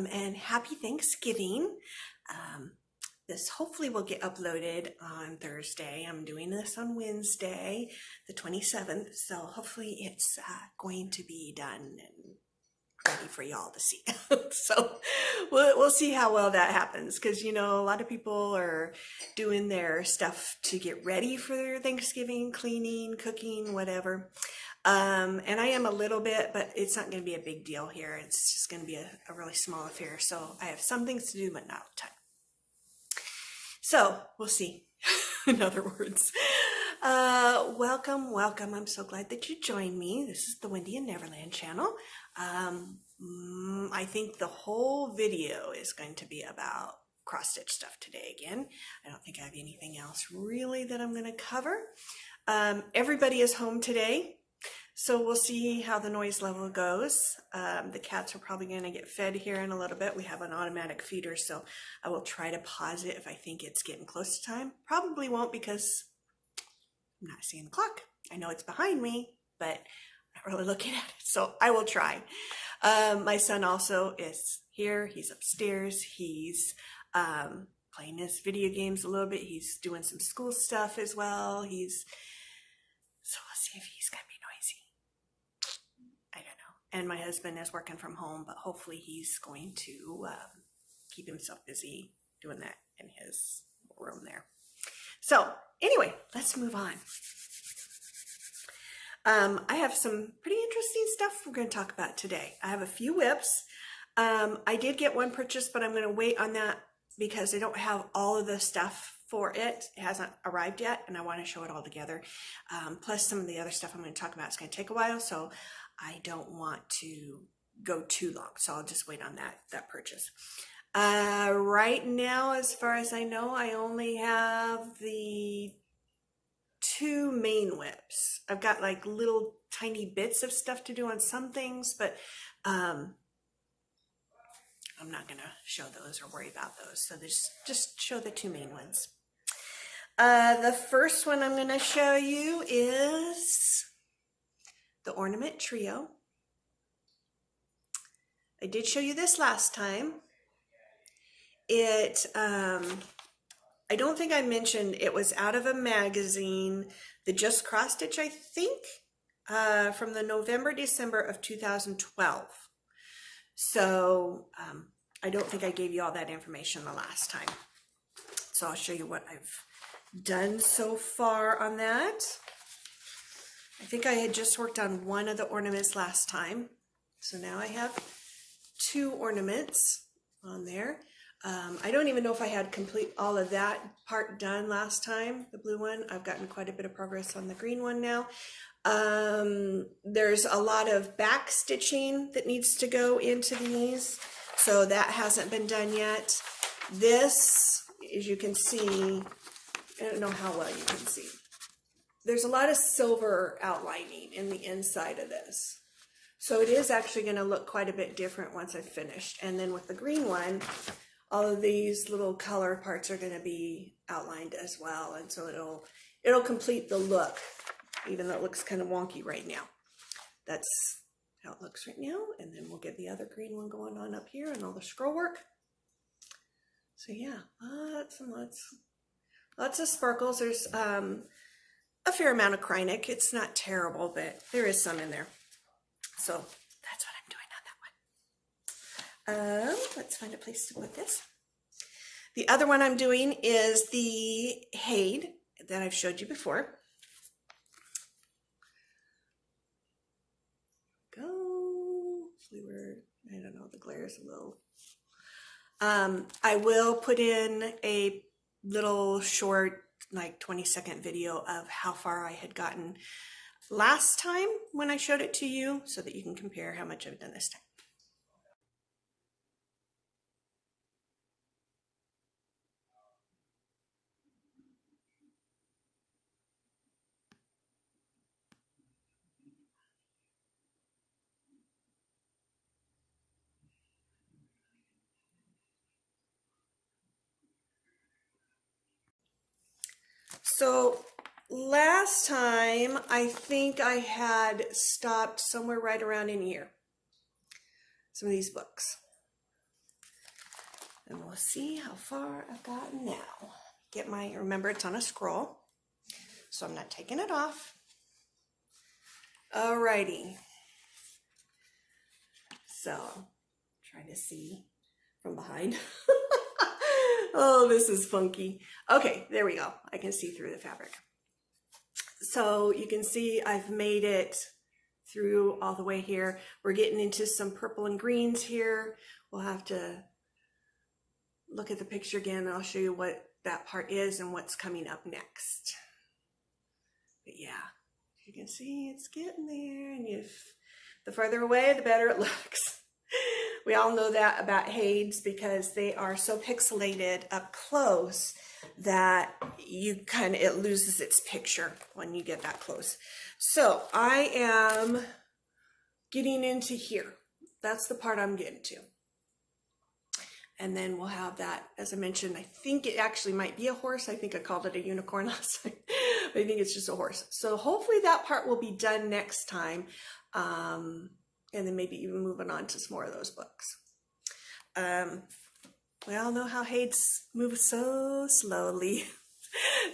and happy Thanksgiving. This hopefully will get uploaded on Thursday. I'm doing this on Wednesday, the 27th, so hopefully it's going to be done and ready for y'all to see. So we'll see how well that happens, because you know, a lot of people are doing their stuff to get ready for their Thanksgiving, cleaning, cooking, whatever. And I am a little bit, but it's not going to be a big deal here. It's just going to be a really small affair. So I have some things to do, but not a ton. So we'll see. In other words, welcome. I'm so glad that you joined me. This is the Wendy in Neverland channel. I think the whole video is going to be about cross stitch stuff today again. I don't think I have anything else really that I'm going to cover. Everybody is home today, so we'll see how the noise level goes. The cats are probably going to get fed here in a little bit. We have an automatic feeder, so I will try to pause it if I think it's getting close to time. Probably won't, because I'm not seeing the clock. I know it's behind me, but I'm not really looking at it, so I will try. My son also is here. He's upstairs. He's playing his video games a little bit. He's doing some school stuff as well. So we'll see if he's going to be noisy. I don't know. And my husband is working from home, but hopefully he's going to keep himself busy doing that in his room there. So anyway, let's move on. I have some pretty interesting stuff we're going to talk about today. I have a few whips. I did get one purchase, but I'm going to wait on that because I don't have all of the stuff for it. It hasn't arrived yet, and I want to show it all together. Plus some of the other stuff I'm going to talk about is going to take a while, so I don't want to go too long. So I'll just wait on that purchase. Right now, as far as I know, I only have the 2 main whips. I've got like little tiny bits of stuff to do on some things, but I'm not gonna show those or worry about those. So just show the 2 main ones. The first one I'm gonna show you is the ornament trio. I did show you this last time. I don't think I mentioned it was out of a magazine, the Just Cross Stitch, I think, from the November-December of 2012. So I don't think I gave you all that information the last time. So I'll show you what I've done so far on that. I think I had just worked on one of the ornaments last time. So now I have 2 ornaments on there. I don't even know if I had complete all of that part done last time, the blue one. I've gotten quite a bit of progress on the green one now. There's a lot of back stitching that needs to go into these, so that hasn't been done yet. This, as you can see, I don't know how well you can see. There's a lot of silver outlining in the inside of this. So it is actually going to look quite a bit different once I've finished. And then with the green one, all of these little color parts are going to be outlined as well, and so it'll complete the look, even though it looks kind of wonky right now. That's how it looks right now, and then we'll get the other green one going on up here and all the scroll work. So yeah, lots of sparkles. There's a fair amount of Krynic. It's not terrible, but there is some in there. So that's what I'm doing on that one. Let's find a place to put this. The other one I'm doing is the Hade that I've showed you before. Go. I don't know, the glare is a little. I will put in a little short, like 20-second video of how far I had gotten last time when I showed it to you, so that you can compare how much I've done this time. So last time, I think I had stopped somewhere right around in here. Some of these books. And we'll see how far I've gotten now. Remember it's on a scroll, so I'm not taking it off. Alrighty. So, trying to see from behind. Oh, this is funky. Okay, there we go. I can see through the fabric. So you can see I've made it through all the way here. We're getting into some purple and greens here. We'll have to look at the picture again and I'll show you what that part is and what's coming up next. But yeah, you can see it's getting there, and the further away, the better it looks. We all know that about Hades because they are so pixelated up close that it loses its picture when you get that close. So I am getting into here. That's the part I'm getting to. And then we'll have that, as I mentioned, I think it actually might be a horse. I think I called it a unicorn last time. I think it's just a horse. So hopefully that part will be done next time. And then maybe even moving on to some more of those books. We all know how Hades moves so slowly.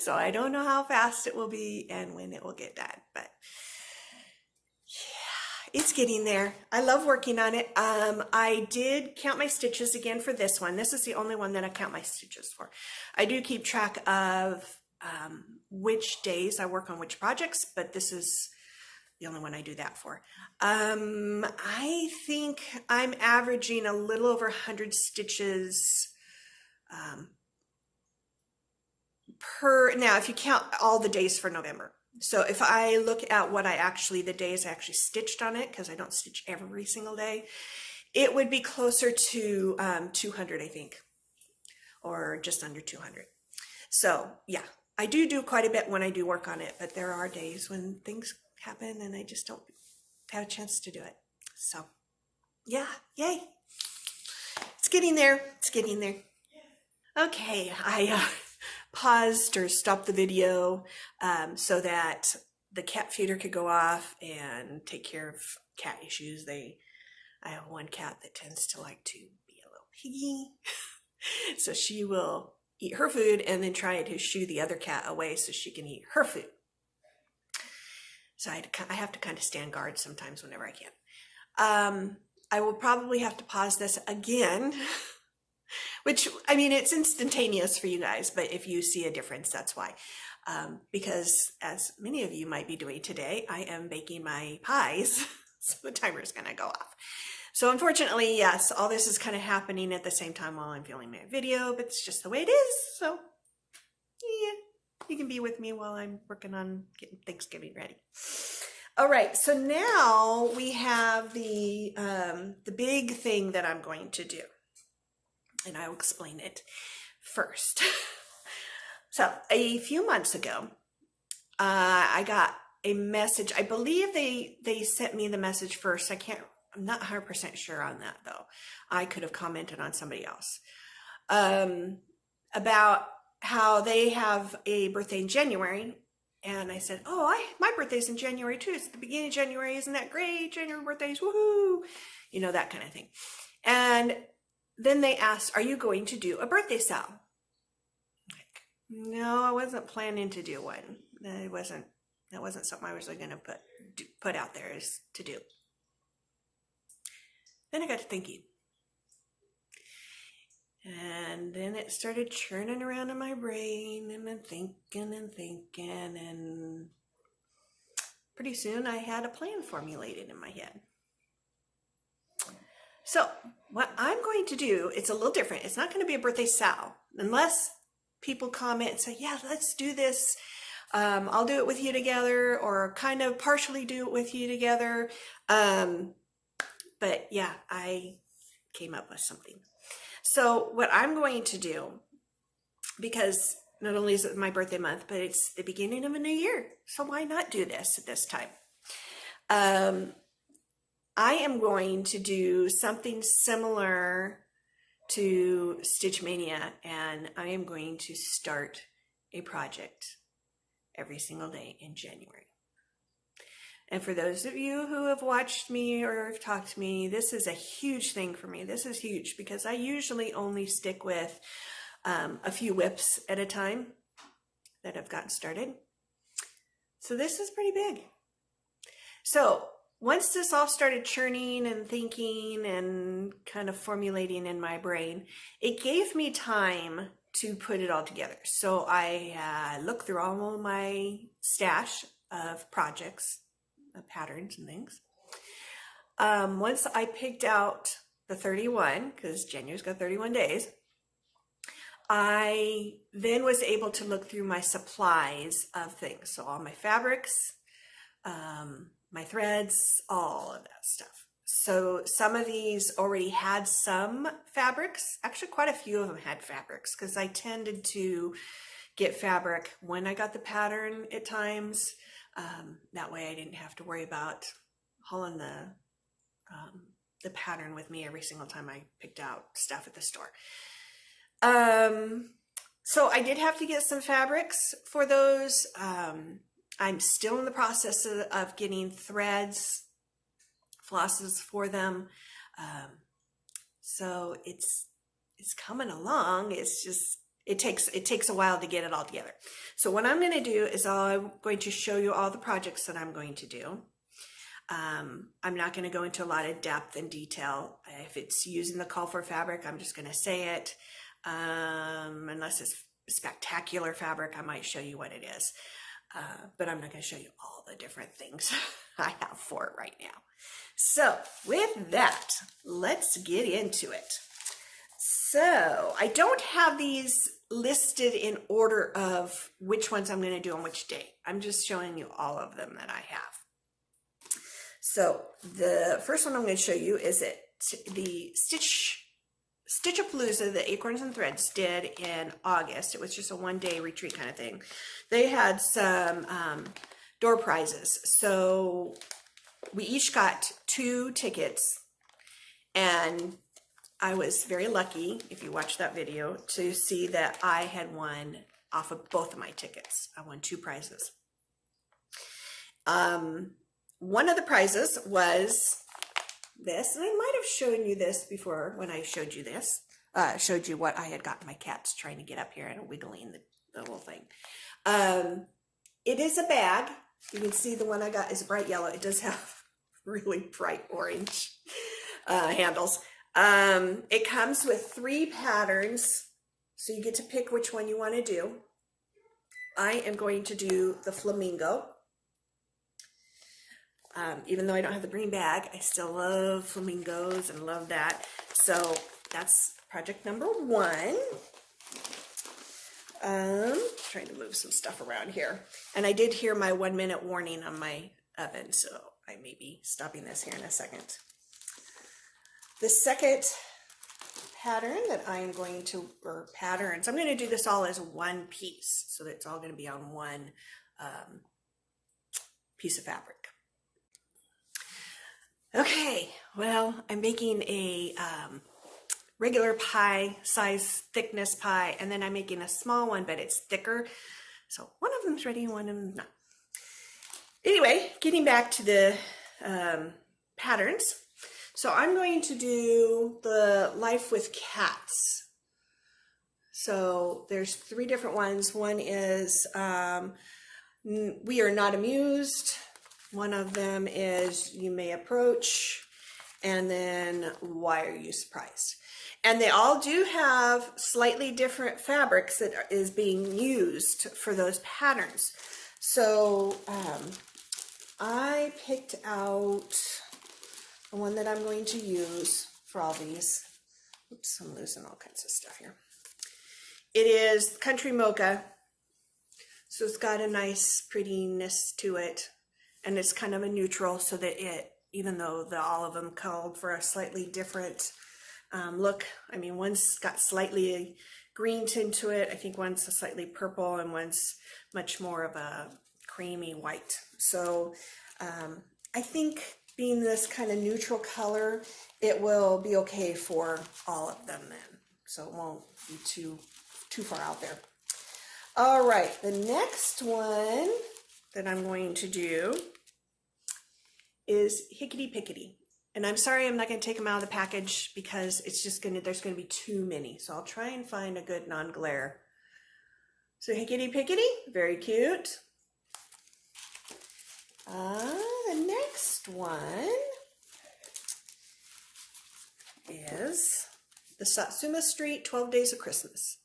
So I don't know how fast it will be and when it will get done. But yeah, it's getting there. I love working on it. I did count my stitches again for this one. This is the only one that I count my stitches for. I do keep track of which days I work on which projects, but this is the only one I do that for. I think I'm averaging a little over 100 stitches now if you count all the days for November. So if I look at the days I actually stitched on it, because I don't stitch every single day, it would be closer to 200, I think, or just under 200. So yeah, I do quite a bit when I do work on it, but there are days when things happen and I just don't have a chance to do it. So yeah, yay. It's getting there. It's getting there. Okay, I paused or stopped the video so that the cat feeder could go off and take care of cat issues. I have one cat that tends to like to be a little piggy. So she will eat her food and then try to shoo the other cat away so she can eat her food. So I have to kind of stand guard sometimes whenever I can. I will probably have to pause this again, which, I mean, it's instantaneous for you guys, but if you see a difference, that's why. Because as many of you might be doing today, I am baking my pies, so the timer is going to go off. So unfortunately, yes, all this is kind of happening at the same time while I'm filming my video, but it's just the way it is. So yeah, you can be with me while I'm working on getting Thanksgiving ready. All right, so now we have the big thing that I'm going to do, and I'll explain it first. So a few months ago, I got a message. I believe they sent me the message first. I'm not 100% sure on that though. I could have commented on somebody else about how they have a birthday in January. And I said, oh, my birthday's in January too. It's the beginning of January. Isn't that great? January birthdays, woohoo. You know, that kind of thing. And then they asked, are you going to do a birthday sale? Like, no, I wasn't planning to do one. That wasn't something I was going to put out there as to do. Then I got to thinking. And then it started churning around in my brain and I'm thinking, and pretty soon I had a plan formulated in my head. So what I'm going to do, it's a little different. It's not going to be a birthday sal, unless people comment and say, yeah, let's do this. I'll do it with you together, or kind of partially do it with you together. But yeah, I came up with something. So what I'm going to do, because not only is it my birthday month, but it's the beginning of a new year. So why not do this at this time? I am going to do something similar to Stitch Mania, and I am going to start a project every single day in January. And for those of you who have watched me or have talked to me, this is a huge thing for me. This is huge because I usually only stick with a few whips at a time that I've gotten started. So this is pretty big. So once this all started churning and thinking and kind of formulating in my brain, it gave me time to put it all together. So I looked through all of my stash of projects, patterns and things. Once I picked out the 31, because January's got 31 days, I then was able to look through my supplies of things. So all my fabrics, my threads, all of that stuff. So some of these already had some fabrics. Actually, quite a few of them had fabrics because I tended to get fabric when I got the pattern at times. That way I didn't have to worry about hauling the pattern with me every single time I picked out stuff at the store. So I did have to get some fabrics for those. I'm still in the process of getting threads, flosses for them. So it's coming along. It's just, it takes a while to get it all together. So what I'm going to do is I'm going to show you all the projects that I'm going to do. I'm not going to go into a lot of depth and detail. If it's using the call for fabric, I'm just going to say it. Unless it's spectacular fabric, I might show you what it is. But I'm not going to show you all the different things I have for it right now. So with that, let's get into it. So I don't have these listed in order of which ones I'm going to do on which day. I'm just showing you all of them that I have. So the first one I'm going to show you is the Stitchapalooza that Acorns and Threads did in August. It was just a one-day retreat kind of thing. They had some door prizes. So we each got 2 tickets, and I was very lucky, if you watched that video, to see that I had won off of both of my tickets. I won 2 prizes. One of the prizes was this, and I might have shown you this before when I showed you this, showed you what I had gotten. My cat's trying to get up here and wiggling the little thing. It is a bag. You can see the one I got is bright yellow. It does have really bright orange handles. It comes with 3 patterns, so you get to pick which one you want to do. I am going to do the flamingo. Even though I don't have the green bag, I still love flamingos and love that. So that's project number 1. Trying to move some stuff around here. And I did hear my 1-minute warning on my oven, so I may be stopping this here in a second. The second pattern that I am going to, or patterns, I'm going to do this all as one piece, so that it's all going to be on one piece of fabric. Okay, well, I'm making a regular pie size thickness pie, and then I'm making a small one, but it's thicker. So one of them's ready and one of them's not. Anyway, getting back to the patterns. So I'm going to do the Life with Cats. So there's 3 different ones. One is We Are Not Amused. One of them is You May Approach. And then Why Are You Surprised? And they all do have slightly different fabrics that is being used for those patterns. So I picked out the one that I'm going to use for all these. Oops, I'm losing all kinds of stuff here. It is Country Mocha. So it's got a nice prettiness to it. And it's kind of a neutral, so that it, even though all of them called for a slightly different look. I mean, one's got slightly green tint to it. I think one's a slightly purple and one's much more of a creamy white. So I think being this kind of neutral color, it will be okay for all of them then. So it won't be too far out there. All right, the next one that I'm going to do is Hickety Pickety. And I'm sorry I'm not going to take them out of the package because it's just there's going to be too many. So I'll try and find a good non-glare. So Hickety Pickety, very cute. The next one is the Satsuma Street 12 Days of Christmas.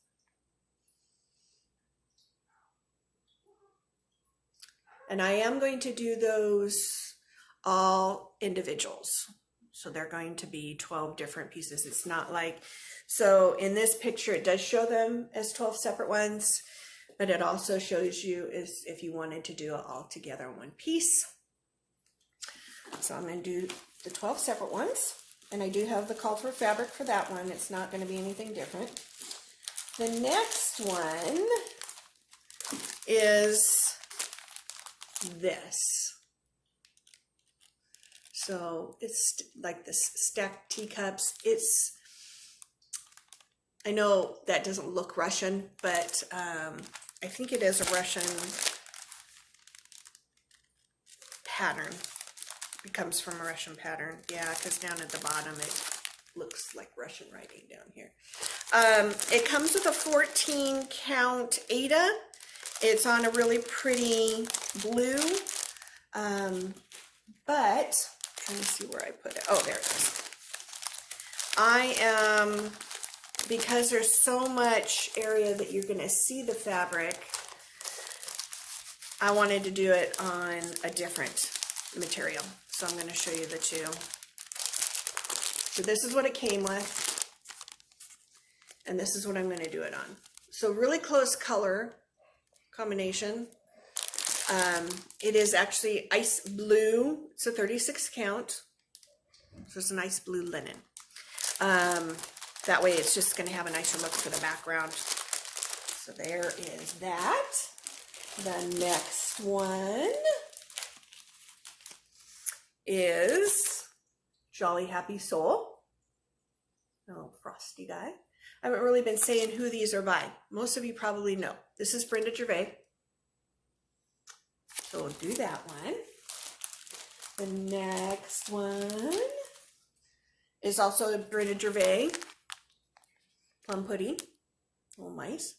And I am going to do those all individuals. So they're going to be 12 different pieces. It's not like, so in this picture, it does show them as 12 separate ones, but it also shows you as if you wanted to do it all together in one piece. So I'm going to do the 12 separate ones. And I do have the call for fabric for that one. It's not going to be anything different. The next one is this. So it's like this stacked teacups. I know that doesn't look Russian, but I think it is a Russian pattern. It comes from a Russian pattern. Yeah, because down at the bottom it looks like Russian writing down here. It comes with a 14 count Aida. It's on a really pretty blue, but I'm trying to see where I put it. Oh, there it is. Because there's so much area that you're going to see the fabric, I wanted to do it on a different material. So I'm going to show you the two. So this is what it came with, and this is what I'm going to do it on. So really close color combination. It is actually ice blue. It's a 36 count. So it's a nice blue linen. That way it's just going to have a nicer look for the background. So there is that. The next one is Jolly Happy Soul. Oh, frosty guy. I haven't really been saying who these are by. Most of you probably know. This is Brenda Gervais. So we'll do that one. The next one is also Brenda Gervais plum pudding. Little mice.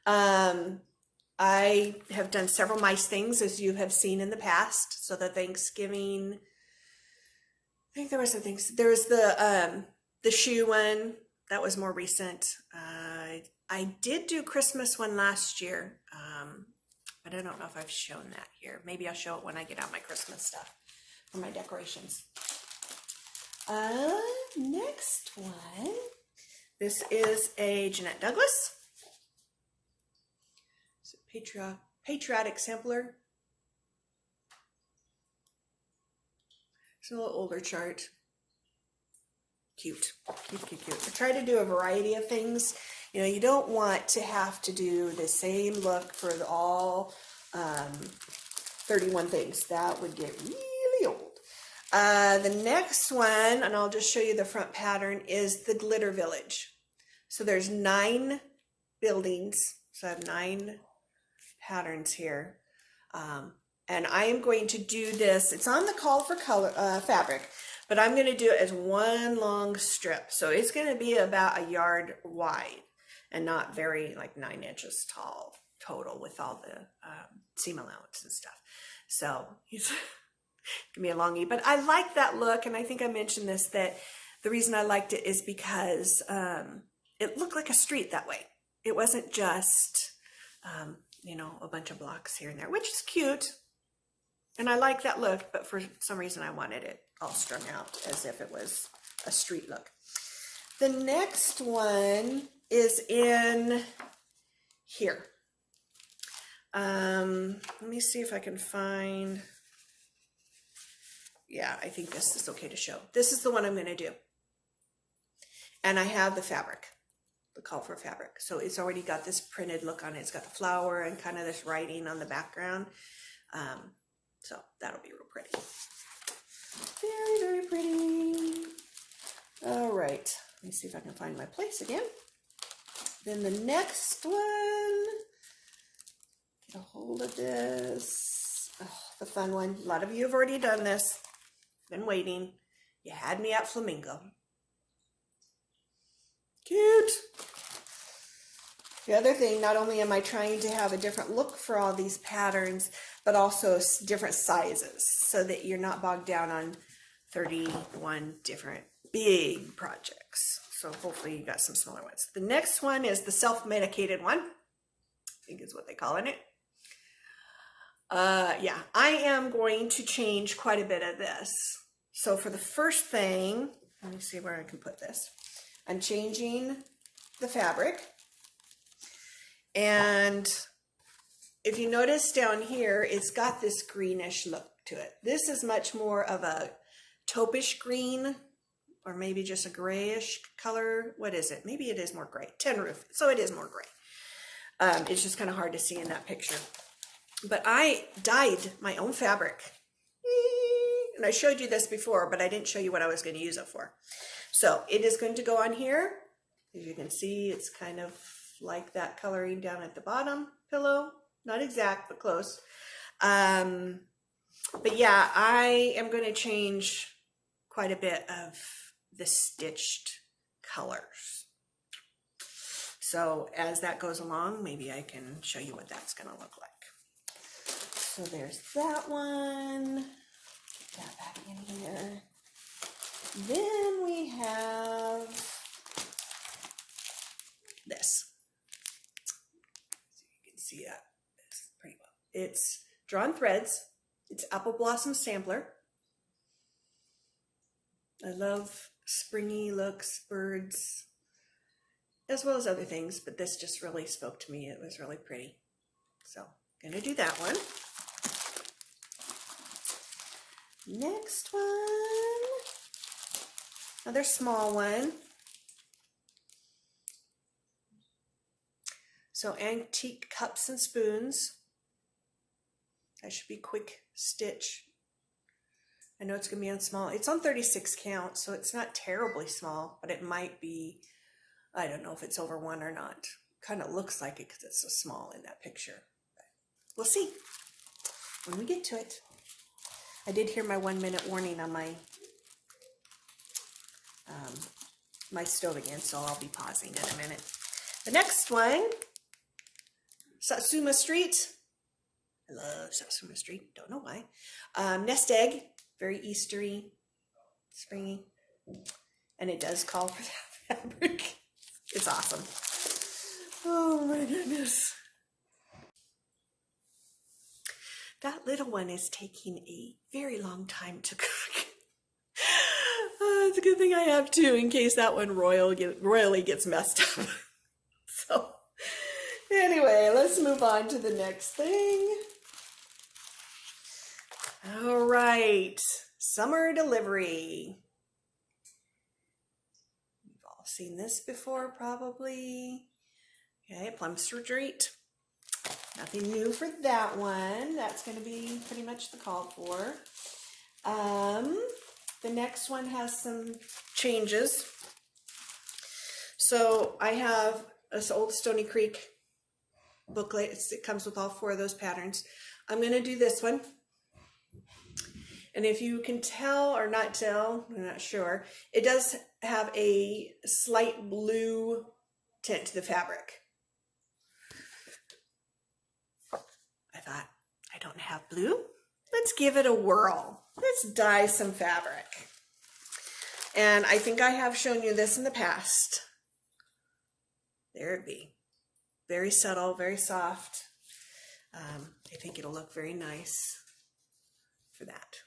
I have done several mice things, as you have seen in the past. So the Thanksgiving, I think there was some things. There was the shoe one. That was more recent. I did do Christmas one last year, but I don't know if I've shown that here. Maybe I'll show it when I get out my Christmas stuff for my decorations. Next one. This is a Jeanette Douglas. It's a patriotic sampler. It's a little older chart. Cute. Cute, cute, cute. I try to do a variety of things. You know, you don't want to have to do the same look for all 31 things. That would get really old. The next one, and I'll just show you the front pattern, is the Glitter Village. So there's 9 buildings. So I have 9 patterns here. And I am going to do this. It's on the call for color fabric, but I'm going to do it as one long strip. So it's going to be about a yard wide and not very like 9 inches tall total with all the seam allowance and stuff. So it's going to be a longie, but I like that look. And I think I mentioned this, that the reason I liked it is because it looked like a street that way. It wasn't just, you know, a bunch of blocks here and there, which is cute. And I like that look, but for some reason I wanted it all strung out as if it was a street look. The next one is in here. Let me see if I can find, yeah, I think this is okay to show. This is the one I'm going to do. And I have the fabric, the call for fabric. So it's already got this printed look on it. It's got the flower and kind of this writing on the background. So that'll be real pretty. Very, very pretty. All right. Let me see if I can find my place again. Then the next one, get a hold of this. Oh, the fun one. A lot of you have already done this. Been waiting. You had me at flamingo. Cute. The other thing, not only am I trying to have a different look for all these patterns, but also different sizes so that you're not bogged down on 31 different big projects. So hopefully you got some smaller ones. The next one is the self-medicated one, I think is what they call it. Yeah, I am going to change quite a bit of this. So for the first thing, let me see where I can put this. I'm changing the fabric. And if you notice down here, it's got this greenish look to it. This is much more of a taupish green, or maybe just a grayish color. What is it? Maybe it is more gray. Tin roof, so it is more gray. It's just kind of hard to see in that picture. But I dyed my own fabric. And I showed you this before, but I didn't show you what I was going to use it for. So it is going to go on here. As you can see, it's kind of like that coloring down at the bottom pillow. Not exact, but close. But yeah, I am going to change quite a bit of the stitched colors. So as that goes along, maybe I can show you what that's going to look like. So there's that one. Get that back in here. Then we have this. So you can see that pretty well. It's drawn threads. It's Apple Blossom Sampler. I love springy looks, birds, as well as other things, but this just really spoke to me. It was really pretty. So I'm going to do that one. Next one, another small one. So antique cups and spoons. That should be quick stitch. I know it's going to be on small. It's on 36 count, so it's not terribly small, but it might be, I don't know if it's over 1 or not. Kind of looks like it because it's so small in that picture. But we'll see when we get to it. I did hear my 1-minute warning on my my stove again, so I'll be pausing in a minute. The next one, Satsuma Street. I love Satsuma Street, don't know why. Nest egg, very Eastery, springy, and it does call for that fabric. It's awesome. Oh my goodness. That little one is taking a very long time to cook. It's a good thing I have two in case that one royally gets messed up. So anyway, let's move on to the next thing. All right, summer delivery. You've all seen this before probably. Okay, Plum Street. Nothing new for that one. That's going to be pretty much the call for. The next one has some changes. So I have this old Stony Creek booklet. It comes with all 4 of those patterns. I'm going to do this one. And if you can tell or not tell, I'm not sure, it does have a slight blue tint to the fabric. I thought, I don't have blue. Let's give it a whirl. Let's dye some fabric. And I think I have shown you this in the past. There it be. Very subtle, very soft. I think it'll look very nice for that.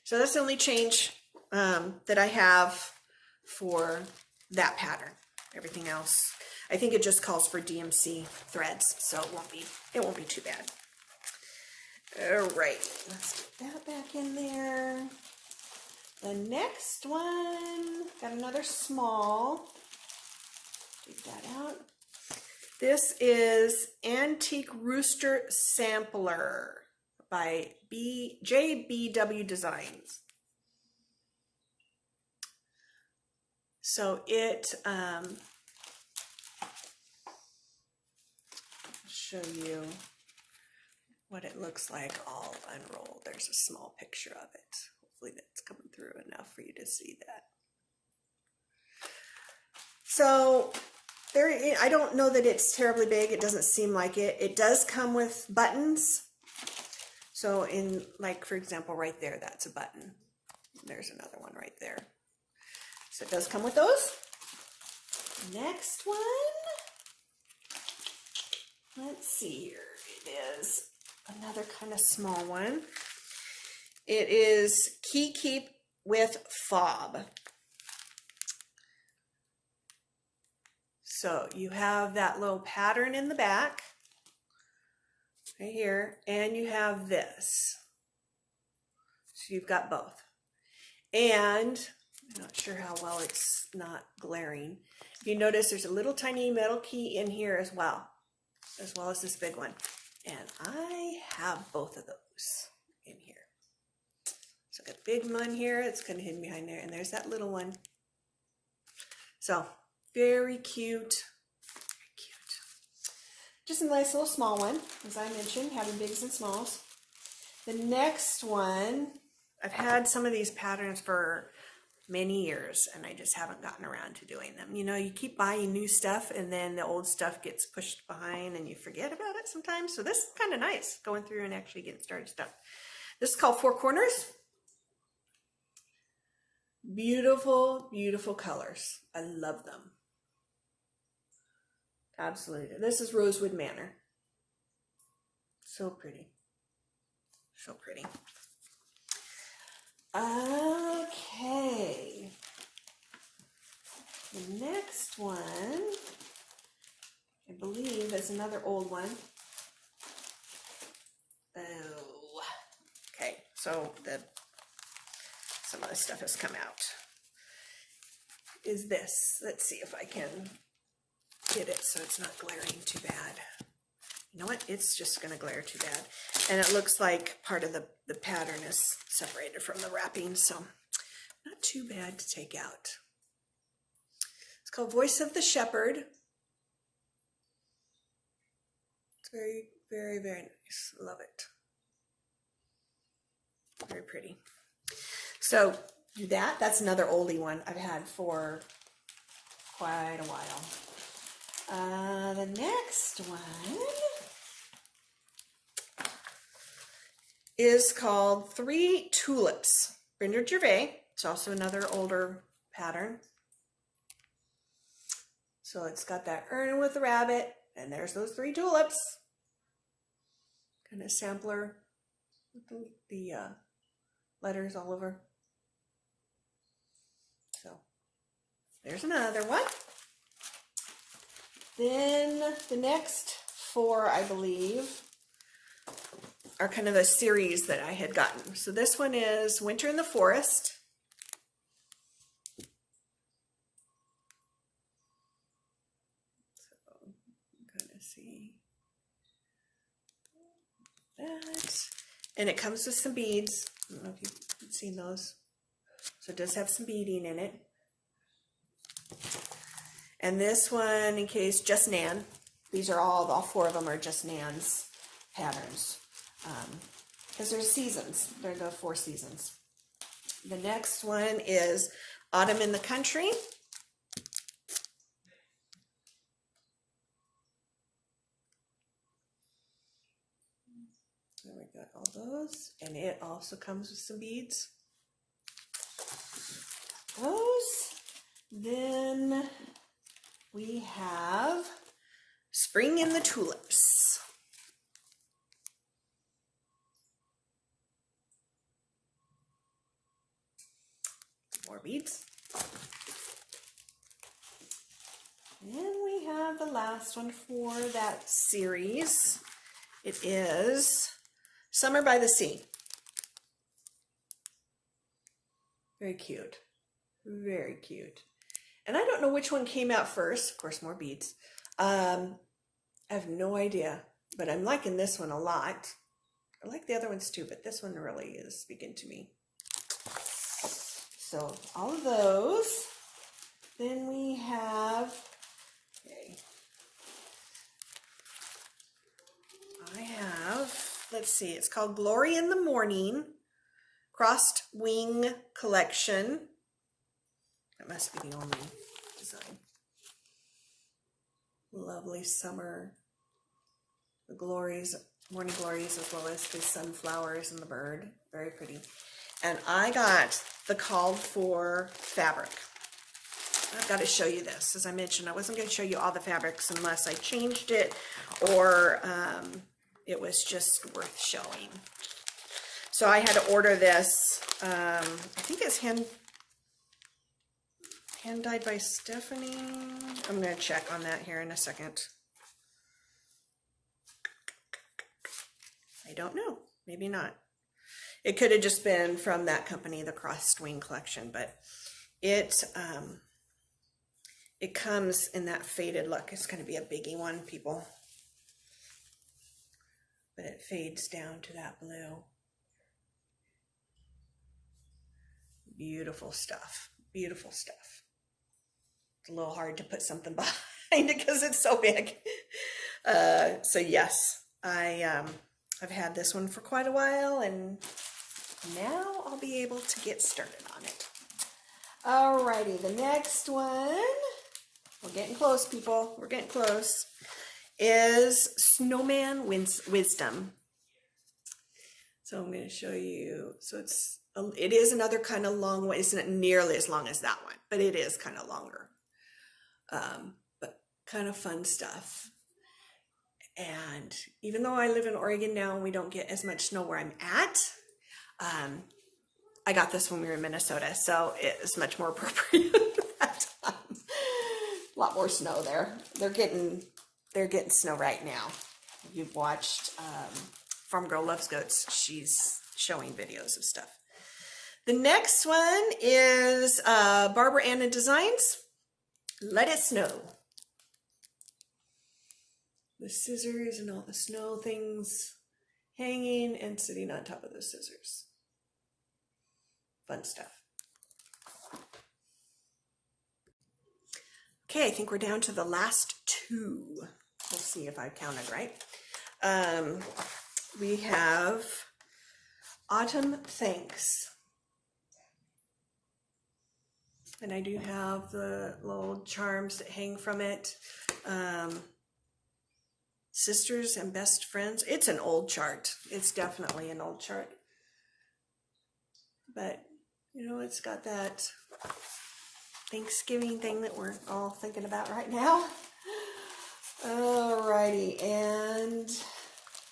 So that's the only change that I have for that pattern. Everything else, I think it just calls for DMC threads, so it won't be too bad. All right, let's get that back in there. The next one, got another small. Take that out. This is Antique Rooster Sampler by JBW Designs. So it, I'll show you. what it looks like all unrolled. There's a small picture of it. Hopefully that's coming through enough for you to see that. So there, I don't know that it's terribly big. It doesn't seem like it. It does come with buttons. So in, like, for example, right there, that's a button. There's another one right there. So it does come with those. Next one. Let's see here. It is another kind of small one. It is Key Keep with fob. So you have that little pattern in the back right here, and you have this. So you've got both. And I'm not sure how well it's not glaring. If you notice, there's a little tiny metal key in here as well as this big one. And I have both of those in here. So I've got the big one here. It's kind of hidden behind there. And there's that little one. So very cute. Very cute. Just a nice little small one, as I mentioned, having bigs and smalls. The next one, I've had some of these patterns for many years, and I just haven't gotten around to doing them. You know, you keep buying new stuff, and then the old stuff gets pushed behind, and you forget about it sometimes. So this is kind of nice, going through and actually getting started stuff. This is called Four Corners. Beautiful, beautiful colors. I love them. Absolutely. This is Rosewood Manor. So pretty. So pretty. Okay. The next one, I believe, is another old one. Oh. Okay, so some of the stuff has come out. Is this? Let's see if I can get it so it's not glaring too bad. You know what? It's just going to glare too bad. And it looks like part of the pattern is separated from the wrapping, so not too bad to take out. It's called Voice of the Shepherd. It's very, very, very nice. Love it. Very pretty. So that's another oldie one I've had for quite a while. The next one is called Three Tulips. Brenda Gervais. It's also another older pattern. So it's got that urn with the rabbit, and there's those three tulips. Kind of sampler with the letters all over. So there's another one. Then the next four, I believe, are kind of a series that I had gotten. So this one is Winter in the Forest. So you kind of see that. And it comes with some beads. I don't know if you've seen those. So it does have some beading in it. And this one, in case, Just Nan. These are all four of them are Just Nan's patterns. Because there's seasons. They're the 4 seasons. The next one is Autumn in the Country. There we got all those. And it also comes with some beads. Those. Then we have Spring in the Tulips. More beads. And we have the last one for that series. It is Summer by the Sea. Very cute. Very cute. And I don't know which one came out first. Of course, more beads. I have no idea, but I'm liking this one a lot. I like the other ones too, but this one really is speaking to me. So all of those. Then we have, okay, I have let's see, it's called Glory in the Morning Crossed Wing Collection. That must be the only design. Lovely summer, the glories, morning glories, as well as the sunflowers and the bird. Very pretty. And I got the called for fabric. I've got to show you this. As I mentioned, I wasn't going to show you all the fabrics unless I changed it or it was just worth showing. So I had to order this. I think it's hand dyed by Stephanie. I'm going to check on that here in a second. I don't know. Maybe not. It could have just been from that company, the Crossed Wing collection, but it comes in that faded look. It's going to be a biggie one, people. But it fades down to that blue. Beautiful stuff. Beautiful stuff. It's a little hard to put something behind it because it's so big. So yes, I've had this one for quite a while, and now I'll be able to get started on it. Alrighty, the next one, we're getting close, people. We're getting close. Is Snowman Wisdom. So I'm going to show you. So it is another kind of long one. It's not nearly as long as that one, but it is kind of longer. But kind of fun stuff. And even though I live in Oregon now and we don't get as much snow where I'm at, I got this when we were in Minnesota, so it is much more appropriate at that time. A lot more snow there. They're getting snow right now. You've watched Farm Girl Loves Goats. She's showing videos of stuff. The next one is Barbara Anna Designs. Let It Snow. The scissors and all the snow things hanging and sitting on top of the scissors. Fun stuff. Okay, I think we're down to the last two. We'll see if I counted right. We have Autumn Thanks. And I do have the little charms that hang from it. Sisters and Best Friends. It's an old chart. It's definitely an old chart. But, you know, it's got that Thanksgiving thing that we're all thinking about right now. Alrighty, and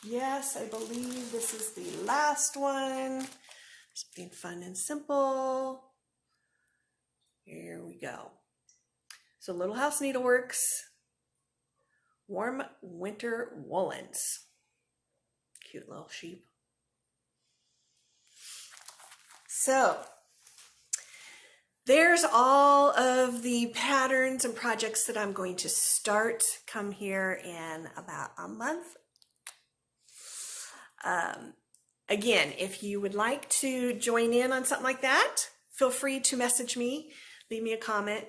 yes, I believe this is the last one. Something fun and simple. Here we go. So Little House Needleworks, Warm Winter Woolens. Cute little sheep. So there's all of the patterns and projects that I'm going to start come here in about a month. Again, if you would like to join in on something like that, feel free to message me, leave me a comment.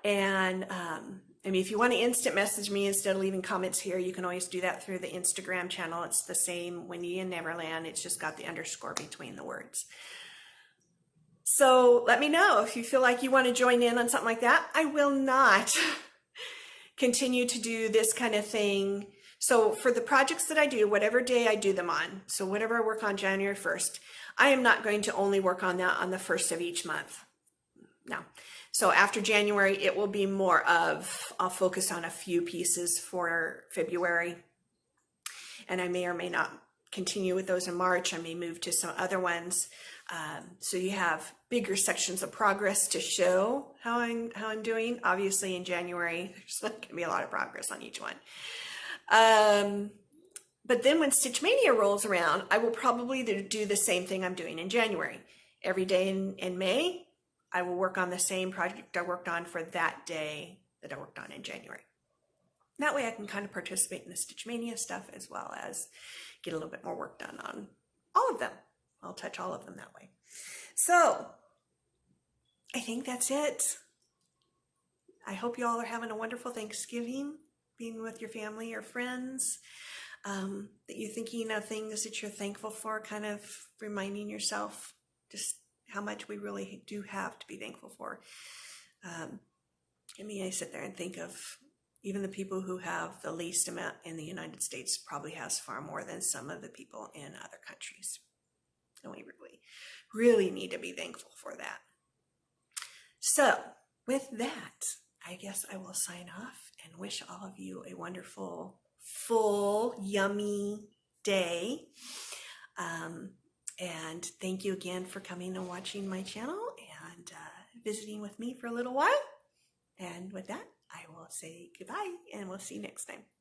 And I mean, if you want to instant message me instead of leaving comments here, you can always do that through the Instagram channel. It's the same, Wendy and Neverland. It's just got the underscore between the words. So let me know if you feel like you want to join in on something like that. I will not continue to do this kind of thing. So for the projects that I do, whatever day I do them on, so whatever I work on January 1st, I am not going to only work on that on the 1st of each month. No. So after January, it will be more of, I'll focus on a few pieces for February. And I may or may not continue with those in March. I may move to some other ones. So you have bigger sections of progress to show how I'm doing. Obviously in January, there's not going to be a lot of progress on each one. But then when Stitch Mania rolls around, I will probably do the same thing I'm doing in January. Every day in May, I will work on the same project I worked on for that day that I worked on in January. That way I can kind of participate in the Stitch Mania stuff as well as get a little bit more work done on all of them. I'll touch all of them that way. So I think that's it. I hope you all are having a wonderful Thanksgiving, being with your family or friends. that you're thinking of things that you're thankful for, kind of reminding yourself just how much we really do have to be thankful for. I sit there and think of even the people who have the least amount in the United States probably has far more than some of the people in other countries. And we really, really need to be thankful for that. So with that, I guess I will sign off and wish all of you a wonderful, full, yummy day. And thank you again for coming and watching my channel and visiting with me for a little while. And with that, I will say goodbye and we'll see you next time.